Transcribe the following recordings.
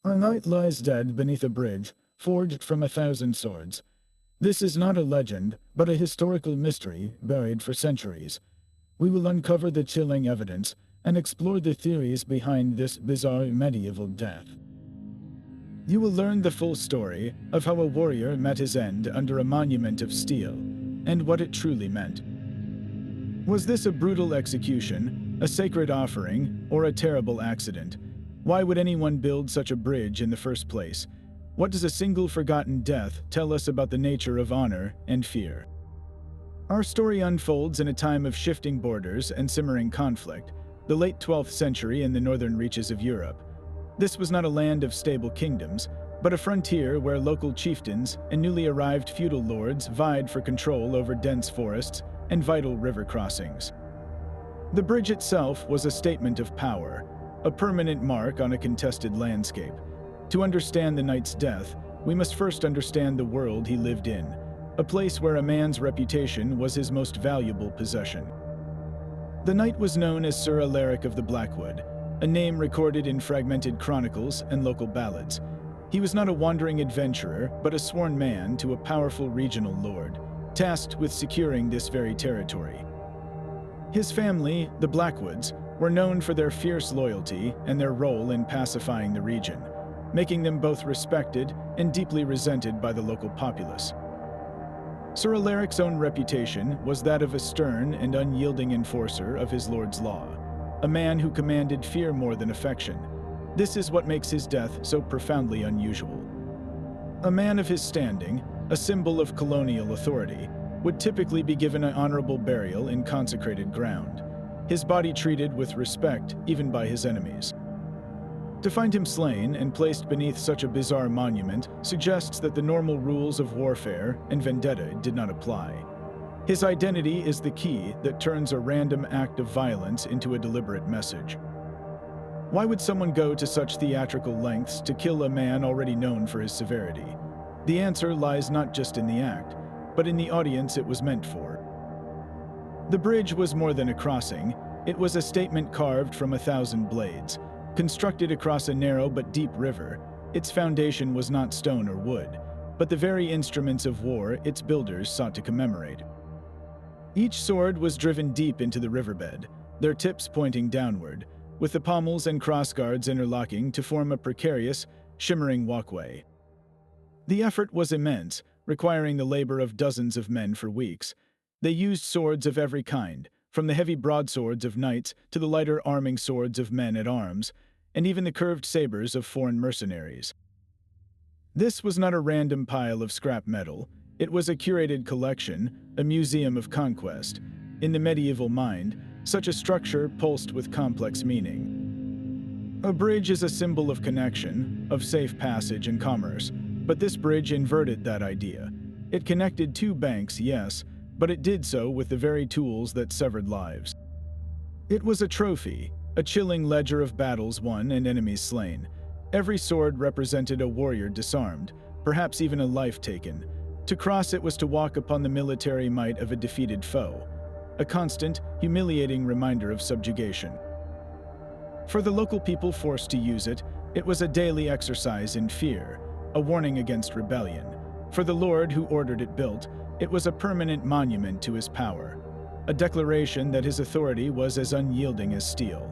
A knight lies dead beneath a bridge, forged from 1,000 swords. This is not a legend, but a historical mystery buried for centuries. We will uncover the chilling evidence and explore the theories behind this bizarre medieval death. You will learn the full story of how a warrior met his end under a monument of steel, and what it truly meant. Was this a brutal execution, a sacred offering, or a terrible accident? Why would anyone build such a bridge in the first place? What does a single forgotten death tell us about the nature of honor and fear? Our story unfolds in a time of shifting borders and simmering conflict, the late 12th century in the northern reaches of Europe. This was not a land of stable kingdoms, but a frontier where local chieftains and newly arrived feudal lords vied for control over dense forests and vital river crossings. The bridge itself was a statement of power, a permanent mark on a contested landscape. To understand the knight's death, we must first understand the world he lived in, a place where a man's reputation was his most valuable possession. The knight was known as Sir Alaric of the Blackwood, a name recorded in fragmented chronicles and local ballads. He was not a wandering adventurer, but a sworn man to a powerful regional lord, tasked with securing this very territory. His family, the Blackwoods, were known for their fierce loyalty and their role in pacifying the region, making them both respected and deeply resented by the local populace. Sir Alaric's own reputation was that of a stern and unyielding enforcer of his lord's law, a man who commanded fear more than affection. This is what makes his death so profoundly unusual. A man of his standing, a symbol of colonial authority, would typically be given an honorable burial in consecrated ground, his body treated with respect even by his enemies. To find him slain and placed beneath such a bizarre monument suggests that the normal rules of warfare and vendetta did not apply. His identity is the key that turns a random act of violence into a deliberate message. Why would someone go to such theatrical lengths to kill a man already known for his severity? The answer lies not just in the act, but in the audience it was meant for. The bridge was more than a crossing. It was a statement carved from 1,000 blades. Constructed across a narrow but deep river, its foundation was not stone or wood, but the very instruments of war its builders sought to commemorate. Each sword was driven deep into the riverbed, their tips pointing downward, with the pommels and crossguards interlocking to form a precarious, shimmering walkway. The effort was immense, requiring the labor of dozens of men for weeks. They used swords of every kind, from the heavy broadswords of knights to the lighter arming swords of men-at-arms, and even the curved sabers of foreign mercenaries. This was not a random pile of scrap metal. It was a curated collection, a museum of conquest. In the medieval mind, such a structure pulsed with complex meaning. A bridge is a symbol of connection, of safe passage and commerce, but this bridge inverted that idea. It connected two banks, yes, but it did so with the very tools that severed lives. It was a trophy, a chilling ledger of battles won and enemies slain. Every sword represented a warrior disarmed, perhaps even a life taken. To cross it was to walk upon the military might of a defeated foe, a constant, humiliating reminder of subjugation. For the local people forced to use it, it was a daily exercise in fear, a warning against rebellion. For the lord who ordered it built, it was a permanent monument to his power, a declaration that his authority was as unyielding as steel.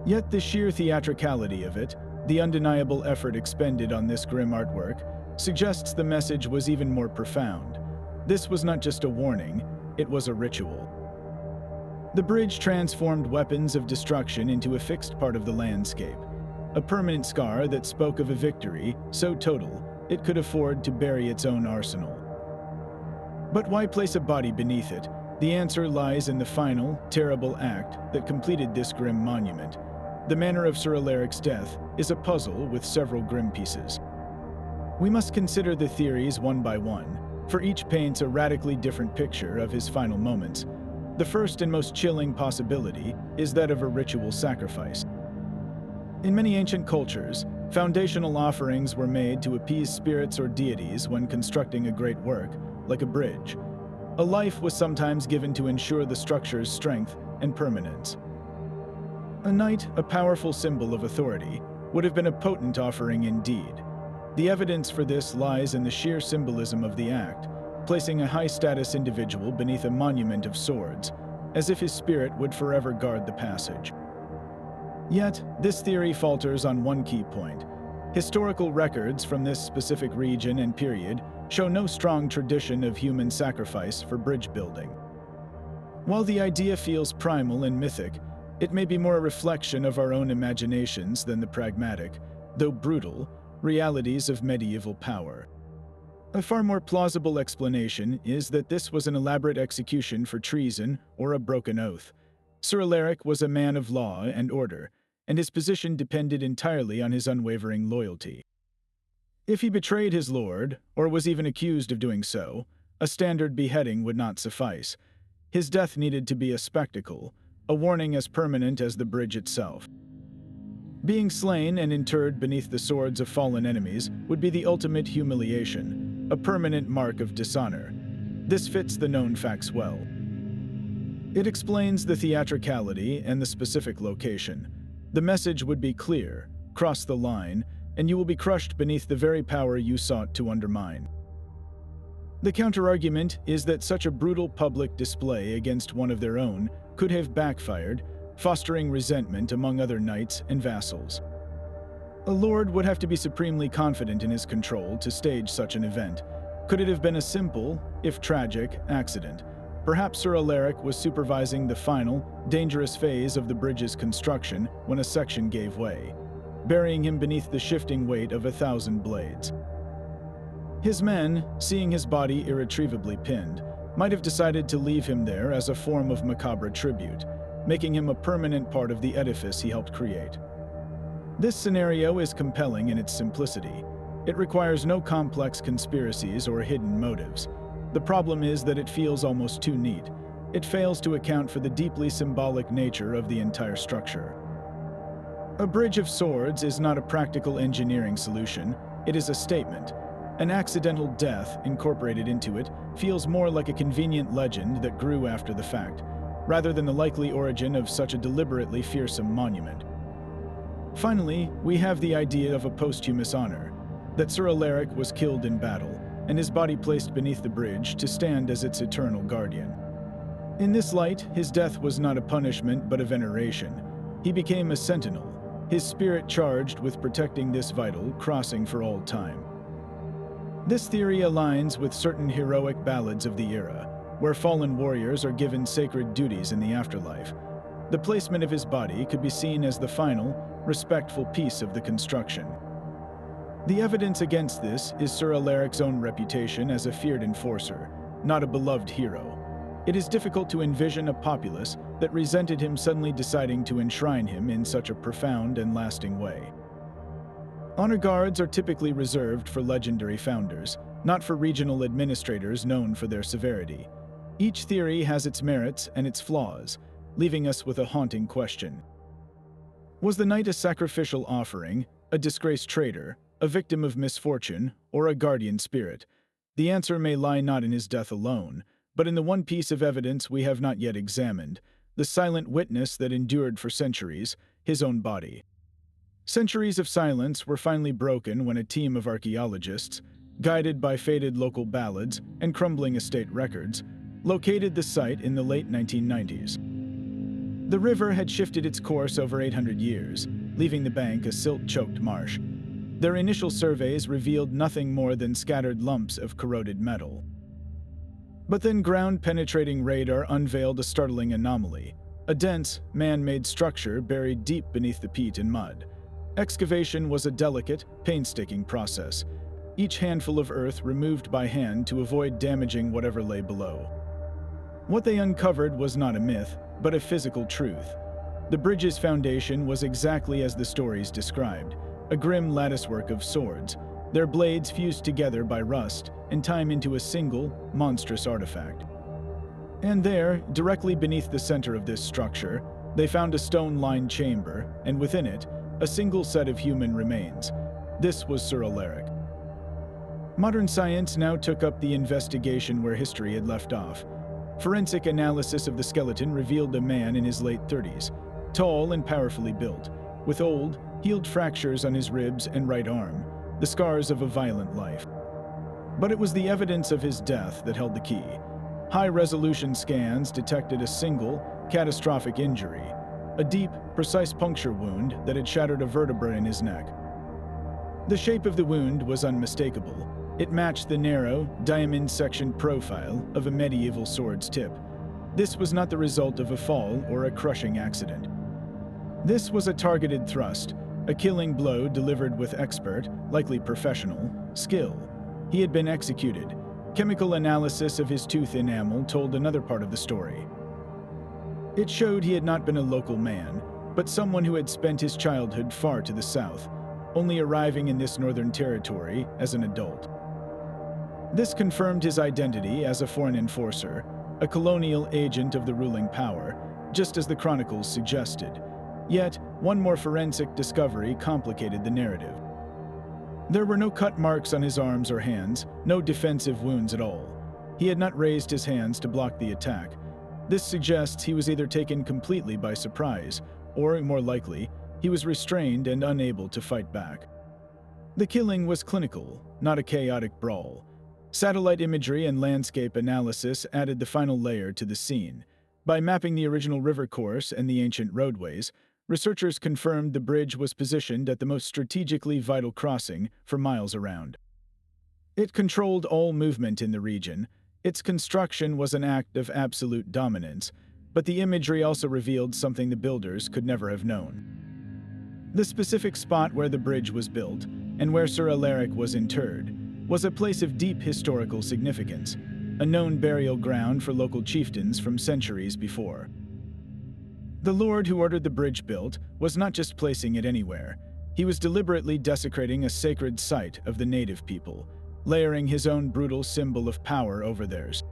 Yet the sheer theatricality of it, the undeniable effort expended on this grim artwork, suggests the message was even more profound. This was not just a warning, it was a ritual. The bridge transformed weapons of destruction into a fixed part of the landscape, a permanent scar that spoke of a victory so total it could afford to bury its own arsenal. But why place a body beneath it? The answer lies in the final, terrible act that completed this grim monument. The manner of Sir Alaric's death is a puzzle with several grim pieces. We must consider the theories one by one, for each paints a radically different picture of his final moments. The first and most chilling possibility is that of a ritual sacrifice. In many ancient cultures, foundational offerings were made to appease spirits or deities when constructing a great work, like a bridge. A life was sometimes given to ensure the structure's strength and permanence. A knight, a powerful symbol of authority, would have been a potent offering indeed. The evidence for this lies in the sheer symbolism of the act, placing a high-status individual beneath a monument of swords, as if his spirit would forever guard the passage. Yet, this theory falters on one key point. Historical records from this specific region and period show no strong tradition of human sacrifice for bridge building. While the idea feels primal and mythic, it may be more a reflection of our own imaginations than the pragmatic, though brutal, realities of medieval power. A far more plausible explanation is that this was an elaborate execution for treason or a broken oath. Sir Alaric was a man of law and order, and his position depended entirely on his unwavering loyalty. If he betrayed his lord, or was even accused of doing so, a standard beheading would not suffice. His death needed to be a spectacle, a warning as permanent as the bridge itself. Being slain and interred beneath the swords of fallen enemies would be the ultimate humiliation, a permanent mark of dishonor. This fits the known facts well. It explains the theatricality and the specific location. The message would be clear: cross the line, and you will be crushed beneath the very power you sought to undermine. The counterargument is that such a brutal public display against one of their own could have backfired, fostering resentment among other knights and vassals. A lord would have to be supremely confident in his control to stage such an event. Could it have been a simple, if tragic, accident? Perhaps Sir Alaric was supervising the final, dangerous phase of the bridge's construction when a section gave way, burying him beneath the shifting weight of 1,000 blades. His men, seeing his body irretrievably pinned, might have decided to leave him there as a form of macabre tribute, making him a permanent part of the edifice he helped create. This scenario is compelling in its simplicity. It requires no complex conspiracies or hidden motives. The problem is that it feels almost too neat. It fails to account for the deeply symbolic nature of the entire structure. A bridge of swords is not a practical engineering solution, it is a statement. An accidental death incorporated into it feels more like a convenient legend that grew after the fact, rather than the likely origin of such a deliberately fearsome monument. Finally, we have the idea of a posthumous honor, that Sir Alaric was killed in battle, and his body placed beneath the bridge to stand as its eternal guardian. In this light, his death was not a punishment but a veneration. He became a sentinel, his spirit charged with protecting this vital crossing for all time. This theory aligns with certain heroic ballads of the era, where fallen warriors are given sacred duties in the afterlife. The placement of his body could be seen as the final, respectful piece of the construction. The evidence against this is Sir Alaric's own reputation as a feared enforcer, not a beloved hero. It is difficult to envision a populace that resented him suddenly deciding to enshrine him in such a profound and lasting way. Honor guards are typically reserved for legendary founders, not for regional administrators known for their severity. Each theory has its merits and its flaws, leaving us with a haunting question. Was the knight a sacrificial offering, a disgraced traitor, a victim of misfortune, or a guardian spirit? The answer may lie not in his death alone, but in the one piece of evidence we have not yet examined, the silent witness that endured for centuries, his own body. Centuries of silence were finally broken when a team of archaeologists, guided by faded local ballads and crumbling estate records, located the site in the late 1990s. The river had shifted its course over 800 years, leaving the bank a silt-choked marsh. Their initial surveys revealed nothing more than scattered lumps of corroded metal. But then ground-penetrating radar unveiled a startling anomaly, a dense, man-made structure buried deep beneath the peat and mud. Excavation was a delicate, painstaking process, each handful of earth removed by hand to avoid damaging whatever lay below. What they uncovered was not a myth, but a physical truth. The bridge's foundation was exactly as the stories described, a grim latticework of swords, their blades fused together by rust and time into a single, monstrous artifact. And there, directly beneath the center of this structure, they found a stone-lined chamber, and within it, a single set of human remains. This was Sir Alaric. Modern science now took up the investigation where history had left off. Forensic analysis of the skeleton revealed a man in his late 30s, tall and powerfully built. With old, healed fractures on his ribs and right arm, the scars of a violent life. But it was the evidence of his death that held the key. High-resolution scans detected a single, catastrophic injury, a deep, precise puncture wound that had shattered a vertebra in his neck. The shape of the wound was unmistakable. It matched the narrow, diamond-sectioned profile of a medieval sword's tip. This was not the result of a fall or a crushing accident. This was a targeted thrust, a killing blow delivered with expert, likely professional, skill. He had been executed. Chemical analysis of his tooth enamel told another part of the story. It showed he had not been a local man, but someone who had spent his childhood far to the south, only arriving in this northern territory as an adult. This confirmed his identity as a foreign enforcer, a colonial agent of the ruling power, just as the chronicles suggested. Yet, one more forensic discovery complicated the narrative. There were no cut marks on his arms or hands, no defensive wounds at all. He had not raised his hands to block the attack. This suggests he was either taken completely by surprise, or, more likely, he was restrained and unable to fight back. The killing was clinical, not a chaotic brawl. Satellite imagery and landscape analysis added the final layer to the scene. By mapping the original river course and the ancient roadways, researchers confirmed the bridge was positioned at the most strategically vital crossing for miles around. It controlled all movement in the region. Its construction was an act of absolute dominance, but the imagery also revealed something the builders could never have known. The specific spot where the bridge was built, and where Sir Alaric was interred, was a place of deep historical significance, a known burial ground for local chieftains from centuries before. The lord who ordered the bridge built was not just placing it anywhere. He was deliberately desecrating a sacred site of the native people, layering his own brutal symbol of power over theirs.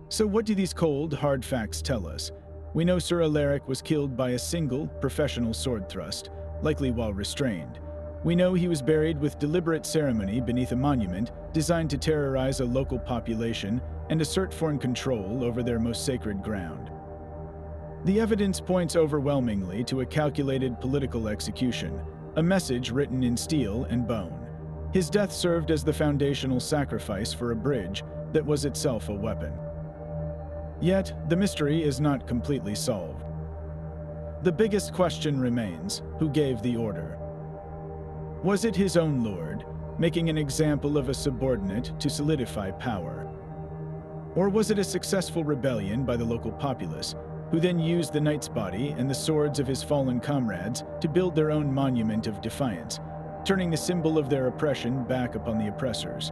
So what do these cold, hard facts tell us? We know Sir Alaric was killed by a single, professional sword thrust, likely while restrained. We know he was buried with deliberate ceremony beneath a monument designed to terrorize a local population and assert foreign control over their most sacred ground. The evidence points overwhelmingly to a calculated political execution, a message written in steel and bone. His death served as the foundational sacrifice for a bridge that was itself a weapon. Yet, the mystery is not completely solved. The biggest question remains: who gave the order? Was it his own lord, making an example of a subordinate to solidify power? Or was it a successful rebellion by the local populace, who then used the knight's body and the swords of his fallen comrades to build their own monument of defiance, turning the symbol of their oppression back upon the oppressors?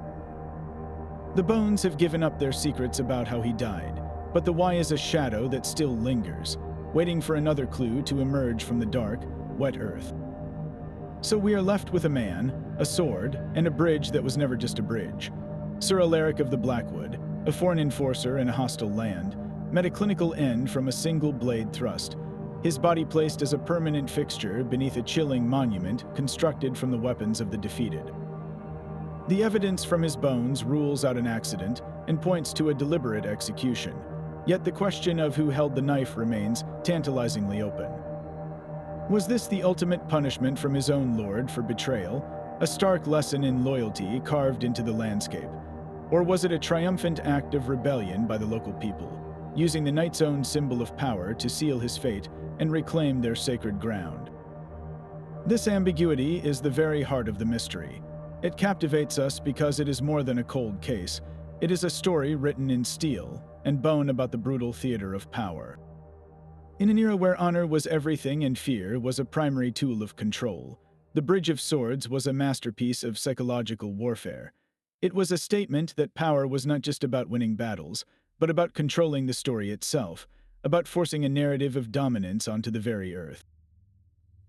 The bones have given up their secrets about how he died, but the why is a shadow that still lingers, waiting for another clue to emerge from the dark, wet earth. So we are left with a man, a sword, and a bridge that was never just a bridge. Sir Alaric of the Blackwood, a foreign enforcer in a hostile land, met a clinical end from a single blade thrust, his body placed as a permanent fixture beneath a chilling monument constructed from the weapons of the defeated. The evidence from his bones rules out an accident and points to a deliberate execution, yet the question of who held the knife remains tantalizingly open. Was this the ultimate punishment from his own lord for betrayal, a stark lesson in loyalty carved into the landscape? Or was it a triumphant act of rebellion by the local people, using the knight's own symbol of power to seal his fate and reclaim their sacred ground? This ambiguity is the very heart of the mystery. It captivates us because it is more than a cold case. It is a story written in steel and bone about the brutal theater of power. In an era where honor was everything and fear was a primary tool of control, the Bridge of Swords was a masterpiece of psychological warfare. It was a statement that power was not just about winning battles, but about controlling the story itself, about forcing a narrative of dominance onto the very earth.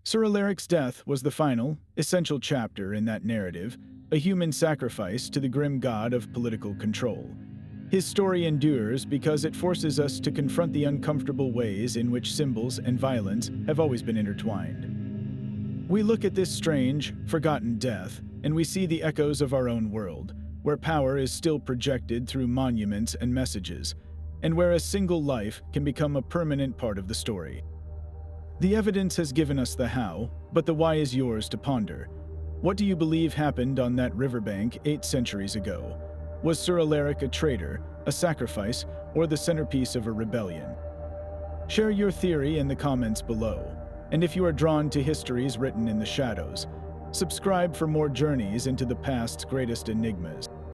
Sir Alaric's death was the final, essential chapter in that narrative, a human sacrifice to the grim god of political control. His story endures because it forces us to confront the uncomfortable ways in which symbols and violence have always been intertwined. We look at this strange, forgotten death, and we see the echoes of our own world, where power is still projected through monuments and messages, and where a single life can become a permanent part of the story. The evidence has given us the how, but the why is yours to ponder. What do you believe happened on that riverbank 8 centuries ago? Was Sir Alaric a traitor, a sacrifice, or the centerpiece of a rebellion? Share your theory in the comments below. And if you are drawn to histories written in the shadows, subscribe for more journeys into the past's greatest enigmas.